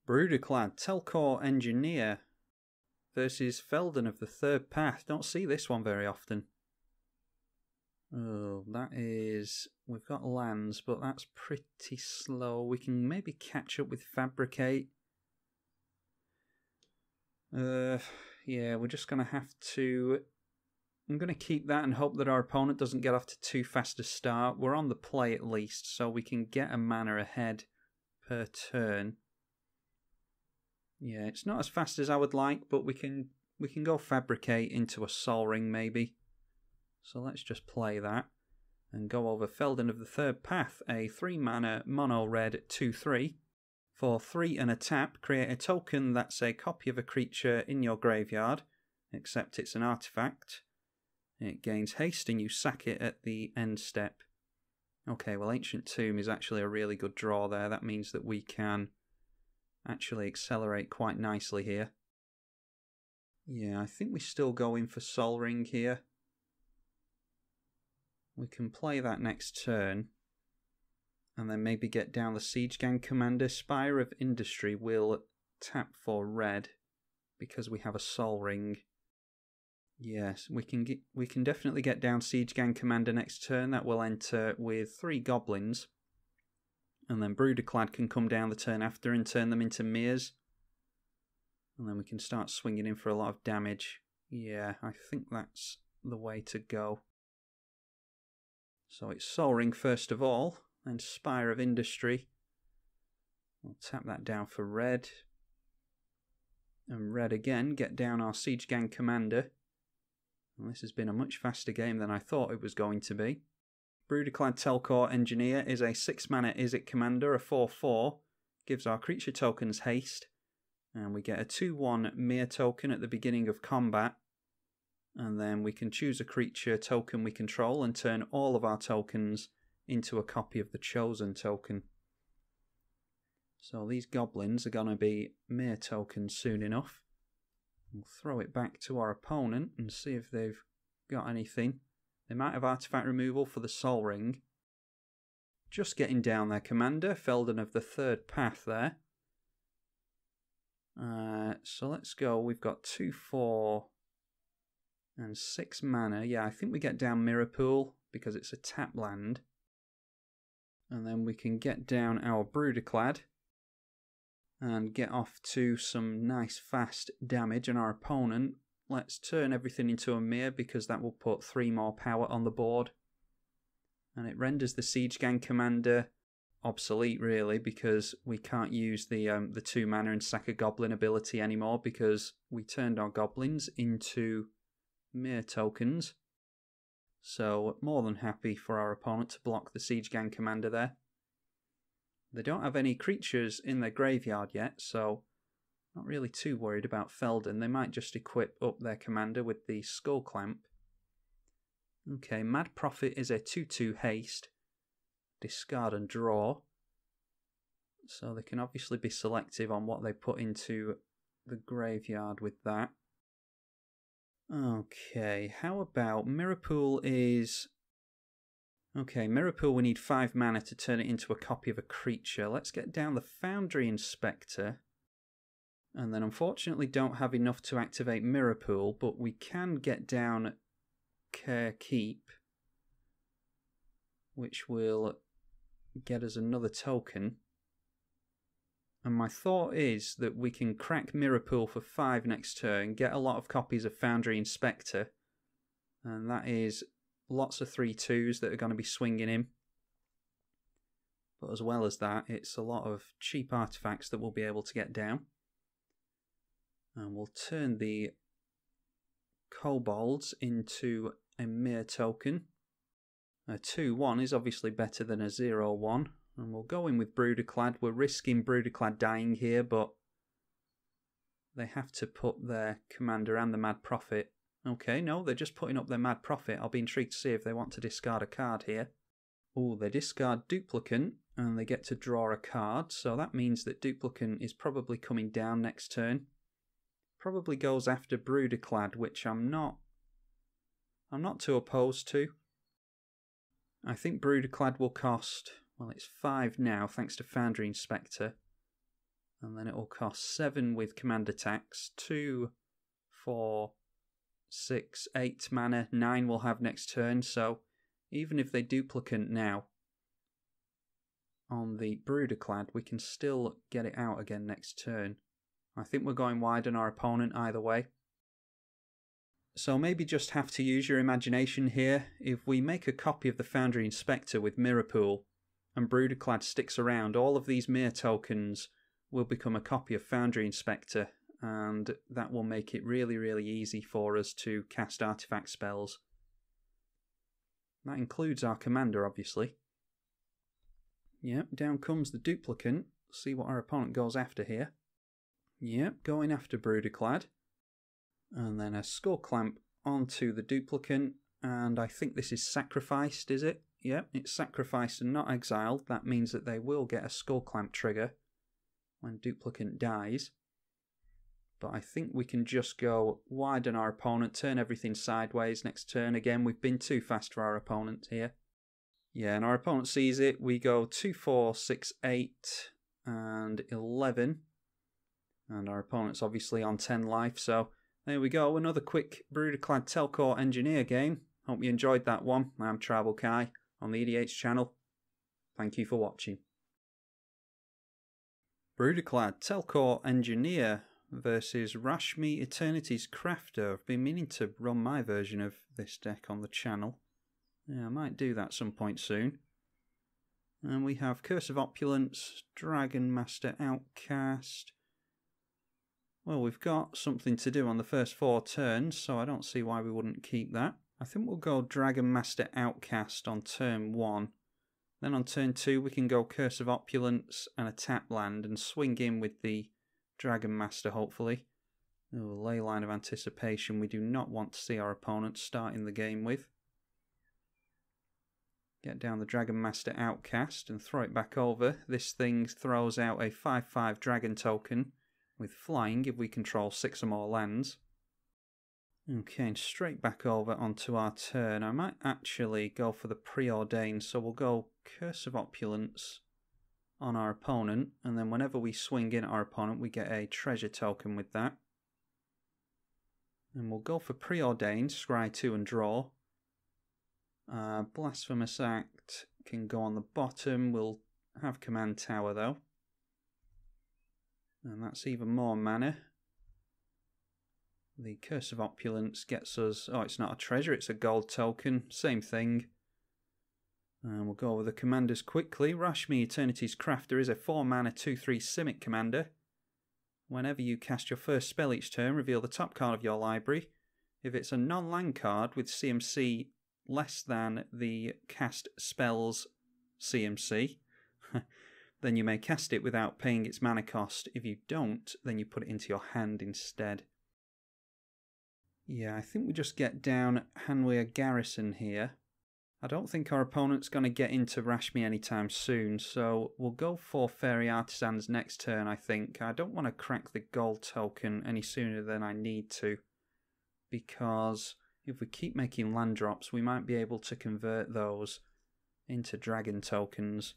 Brudiclad, Telchor Engineer versus Feldon of the Third Path. Don't see this one very often. Oh, that is... We've got lands, but that's pretty slow. We can maybe catch up with Fabricate. Yeah, we're just going to have to... I'm going to keep that and hope that our opponent doesn't get off to too fast a start. We're on the play at least, so we can get a mana ahead per turn. Yeah, it's not as fast as I would like, but we can go Fabricate into a Sol Ring maybe. So let's just play that and go over Feldon of the Third Path, a 3-mana mono red 2/3. For 3 and a tap, create a token that's a copy of a creature in your graveyard, except it's an artifact. It gains haste and you sack it at the end step. Okay, well Ancient Tomb is actually a really good draw there. That means that we can actually accelerate quite nicely here. Yeah, I think we still go in for Sol Ring here. We can play that next turn and then maybe get down the Siege Gang Commander. Spire of Industry will tap for red because we have a Sol Ring. Yes, we can definitely get down Siege Gang Commander next turn. That will enter with 3 goblins. And then Brudiclad can come down the turn after and turn them into Mears. And then we can start swinging in for a lot of damage. Yeah, I think that's the way to go. So it's Sol Ring first of all, then Spire of Industry. We'll tap that down for red. And red again, get down our Siege Gang Commander. And this has been a much faster game than I thought it was going to be. Brudiclad Telchor Engineer is a 6-mana Izzet Commander, a 4/4. Gives our creature tokens haste. And we get a 2/1 Mere token at the beginning of combat. And then we can choose a creature token we control and turn all of our tokens into a copy of the chosen token. So these goblins are going to be Mere tokens soon enough. We'll throw it back to our opponent and see if they've got anything. They might have artifact removal for the Sol Ring. Just getting down their commander, Feldon of the Third Path there. So let's go. We've got 2, 4, and 6 mana. Yeah, I think we get down Mirrorpool because it's a tap land. And then we can get down our Brudiclad and get off to some nice fast damage. And our opponent, let's turn everything into a Mere because that will put 3 more power on the board. And it renders the Siege Gang Commander obsolete really because we can't use the 2 mana and sack a goblin ability anymore because we turned our goblins into Mere tokens. So more than happy for our opponent to block the Siege Gang Commander there. They don't have any creatures in their graveyard yet, so not really too worried about Feldon. They might just equip up their commander with the Skull Clamp. Okay, Mad Prophet is a 2/2 haste. Discard and draw. So they can obviously be selective on what they put into the graveyard with that. Okay, how about Mirrorpool is... Okay, Mirrorpool we need 5 mana to turn it into a copy of a creature. Let's get down the Foundry Inspector. And then unfortunately don't have enough to activate Mirrorpool, but we can get down Carekeep, which will get us another token. And my thought is that we can crack Mirrorpool for 5 next turn, get a lot of copies of Foundry Inspector, and that is lots of 3/2s that are going to be swinging in. But as well as that, it's a lot of cheap artifacts that we'll be able to get down. And we'll turn the Kobolds into a Mere token. A 2/1 is obviously better than a 0/1. And we'll go in with Brudiclad. We're risking Brudiclad dying here, but they have to put their commander and the Mad Prophet. Okay, no, they're just putting up their Mad Prophet. I'll be intrigued to see if they want to discard a card here. Oh, they discard Duplicant, and they get to draw a card. So that means that Duplicant is probably coming down next turn. Probably goes after Brudiclad, which I'm not too opposed to. I think Brudiclad will cost... Well, it's 5 now, thanks to Foundry Inspector. And then it will cost 7 with command attacks. 2, 4, 6, 8 mana. 9 we'll have next turn. So even if they duplicate now on the Brudiclad, we can still get it out again next turn. I think we're going wide on our opponent either way. So maybe just have to use your imagination here. If we make a copy of the Foundry Inspector with Mirror Pool and Brudiclad sticks around, all of these mirror tokens will become a copy of Foundry Inspector, and that will make it really, really easy for us to cast artifact spells. That includes our commander, obviously. Yep, down comes the duplicant. See what our opponent goes after here. Yep, going after Brudiclad. And then a Skull Clamp onto the duplicant, and I think this is sacrificed, is it? Yep, it's sacrificed and not exiled. That means that they will get a Skull Clamp trigger when duplicant dies. But I think we can just go wide on our opponent, turn everything sideways next turn. Again, we've been too fast for our opponent here. Yeah, and our opponent sees it. We go 2, 4, 6, 8, and 11. And our opponent's obviously on 10 life, so there we go. Another quick Brudiclad Telchor Engineer game. Hope you enjoyed that one. I'm tribalkai on the EDH channel. Thank you for watching. Brudiclad Telchor Engineer versus Rashmi Eternities Crafter. I've been meaning to run my version of this deck on the channel. Yeah, I might do that some point soon. And we have Curse of Opulence, Dragon Master Outcast. Well, we've got something to do on the first 4 turns, so I don't see why we wouldn't keep that. I think we'll go Dragon Master Outcast on turn 1. Then on turn 2 we can go Curse of Opulence and a tap land and swing in with the Dragon Master, hopefully. Oh, Ley Line of Anticipation we do not want to see our opponent starting the game with. Get down the Dragon Master Outcast and throw it back over. This thing throws out a 5/5 Dragon token with flying if we control 6 or more lands. Okay, and straight back over onto our turn. I might actually go for the Preordained, so we'll go Curse of Opulence on our opponent, and then whenever we swing in at our opponent, we get a treasure token with that. And we'll go for Preordained, scry 2 and draw. Blasphemous Act can go on the bottom. We'll have Command Tower though. And that's even more mana. The Curse of Opulence gets us... Oh, it's not a treasure, it's a gold token. Same thing. And we'll go over the commanders quickly. Rashmi Eternities Crafter is a 4 mana 2/3 Simic commander. Whenever you cast your first spell each turn, reveal the top card of your library. If it's a non-land card with CMC less than the cast spell's CMC, then you may cast it without paying its mana cost. If you don't, then you put it into your hand instead. Yeah, I think we just get down Hanweir Garrison here. I don't think our opponent's going to get into Rashmi anytime soon, so we'll go for Fairy Artisans next turn, I think. I don't want to crack the gold token any sooner than I need to, because if we keep making land drops, we might be able to convert those into dragon tokens.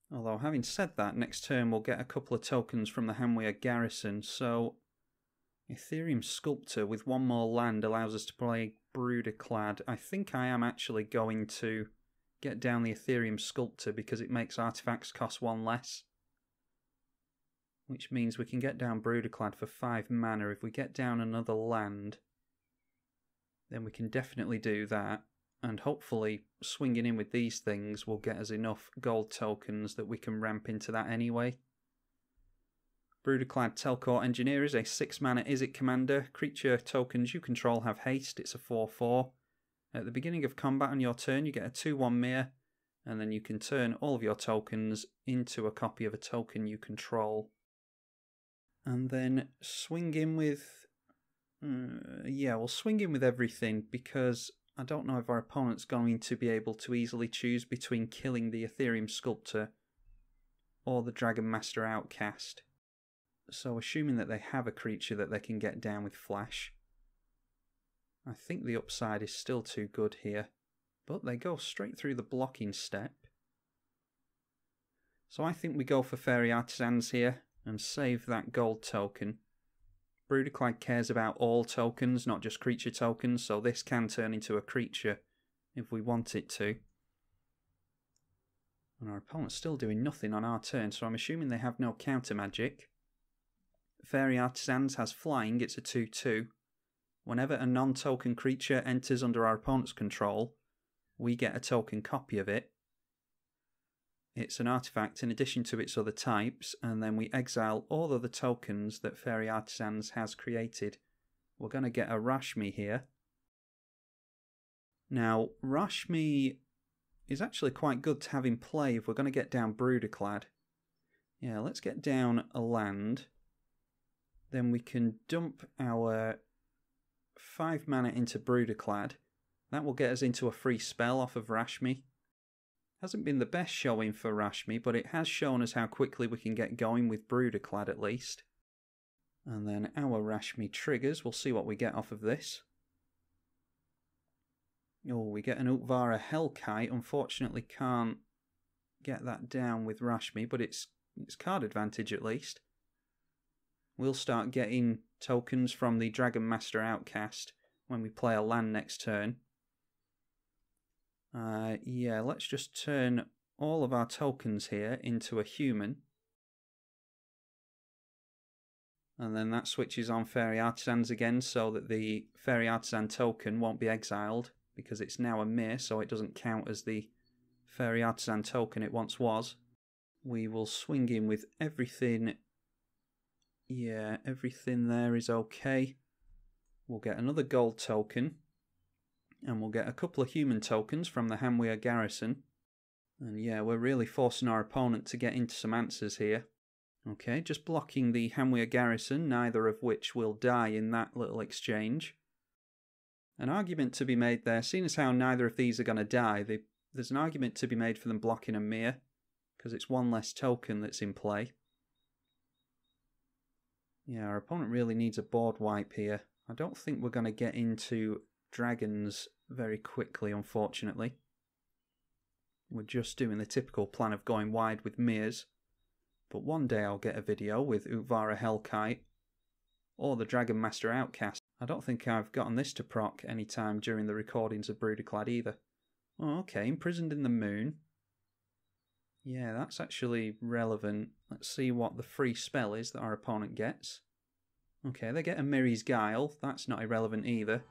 Although, having said that, next turn we'll get a couple of tokens from the Hanweir Garrison, so Ethereum Sculptor with 1 more land allows us to play Brudiclad. I think I am actually going to get down the Ethereum Sculptor because it makes artifacts cost 1 less. Which means we can get down Brudiclad for 5 mana. If we get down another land, then we can definitely do that. And hopefully swinging in with these things will get us enough gold tokens that we can ramp into that anyway. Brudiclad Telchor Engineer is a 6 mana Izzet commander. Creature tokens you control have haste. It's a 4/4. At the beginning of combat on your turn, you get a 2/1 mirror, and then you can turn all of your tokens into a copy of a token you control. And then swing in with... yeah, we'll swing in with everything because I don't know if our opponent's going to be able to easily choose between killing the Ethereum Sculptor or the Dragon Master Outcast. So assuming that they have a creature that they can get down with Flash, I think the upside is still too good here. But they go straight through the blocking step. So I think we go for Fairy Artisans here and save that gold token. Brudiclad cares about all tokens, not just creature tokens, so this can turn into a creature if we want it to. And our opponent's still doing nothing on our turn, so I'm assuming they have no counter magic. Fairy Artisans has flying, it's a 2/2. Whenever a non-token creature enters under our opponent's control, we get a token copy of it. It's an artifact in addition to its other types, and then we exile all of the tokens that Fairy Artisans has created. We're going to get a Rashmi here. Now, Rashmi is actually quite good to have in play if we're going to get down Brudiclad. Yeah, let's get down a land. Then we can dump our 5 mana into Brudiclad. That will get us into a free spell off of Rashmi. Hasn't been the best showing for Rashmi, but it has shown us how quickly we can get going with Brudiclad at least. And then our Rashmi triggers. We'll see what we get off of this. Oh, we get an Utvara Hellkite. Unfortunately can't get that down with Rashmi, but it's card advantage at least. We'll start getting tokens from the Dragon Master Outcast when we play a land next turn. Yeah, let's just turn all of our tokens here into a human. And then that switches on Fairy Artisans again so that the Fairy Artisan token won't be exiled because it's now a mirror, so it doesn't count as the Fairy Artisan token it once was. We will swing in with everything. Yeah, everything there is okay. We'll get another gold token. And we'll get a couple of human tokens from the Hamweir Garrison. And yeah, we're really forcing our opponent to get into some answers here. Okay, just blocking the Hamweir Garrison, neither of which will die in that little exchange. An argument to be made there, seeing as how neither of these are going to die, there's an argument to be made for them blocking a mirror, because it's one less token that's in play. Yeah, our opponent really needs a board wipe here. I don't think we're going to get into dragons very quickly, unfortunately. We're just doing the typical plan of going wide with mirrors. But one day I'll get a video with Utvara Hellkite or the Dragon Master Outcast. I don't think I've gotten this to proc any time during the recordings of Brudiclad either. Oh, okay, Imprisoned in the Moon. Yeah, that's actually relevant. Let's see what the free spell is that our opponent gets. Okay, they get a Miri's Guile. That's not irrelevant either.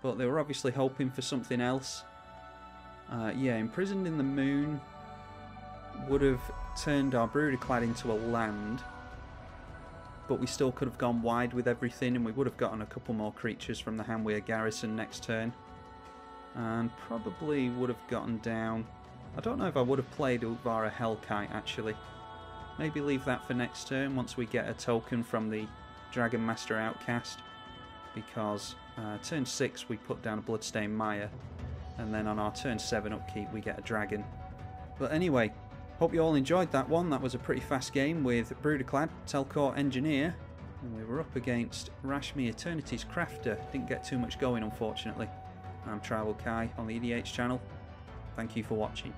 But they were obviously hoping for something else. Yeah, Imprisoned in the Moon would have turned our Brudiclad into a land. But we still could have gone wide with everything, and we would have gotten a couple more creatures from the Hamweir Garrison next turn. And probably would have gotten down... I don't know if I would have played Utvara Hellkite, actually. Maybe leave that for next turn, once we get a token from the Dragon Master Outcast. Because turn 6 we put down a Bloodstained Mire, and then on our turn 7 upkeep we get a dragon. But anyway, hope you all enjoyed that one. That was a pretty fast game with Brudiclad, Telchor Engineer, and we were up against Rashmi Eternities Crafter. Didn't get too much going, unfortunately. I'm tribalkai on the EDH channel. Thank you for watching.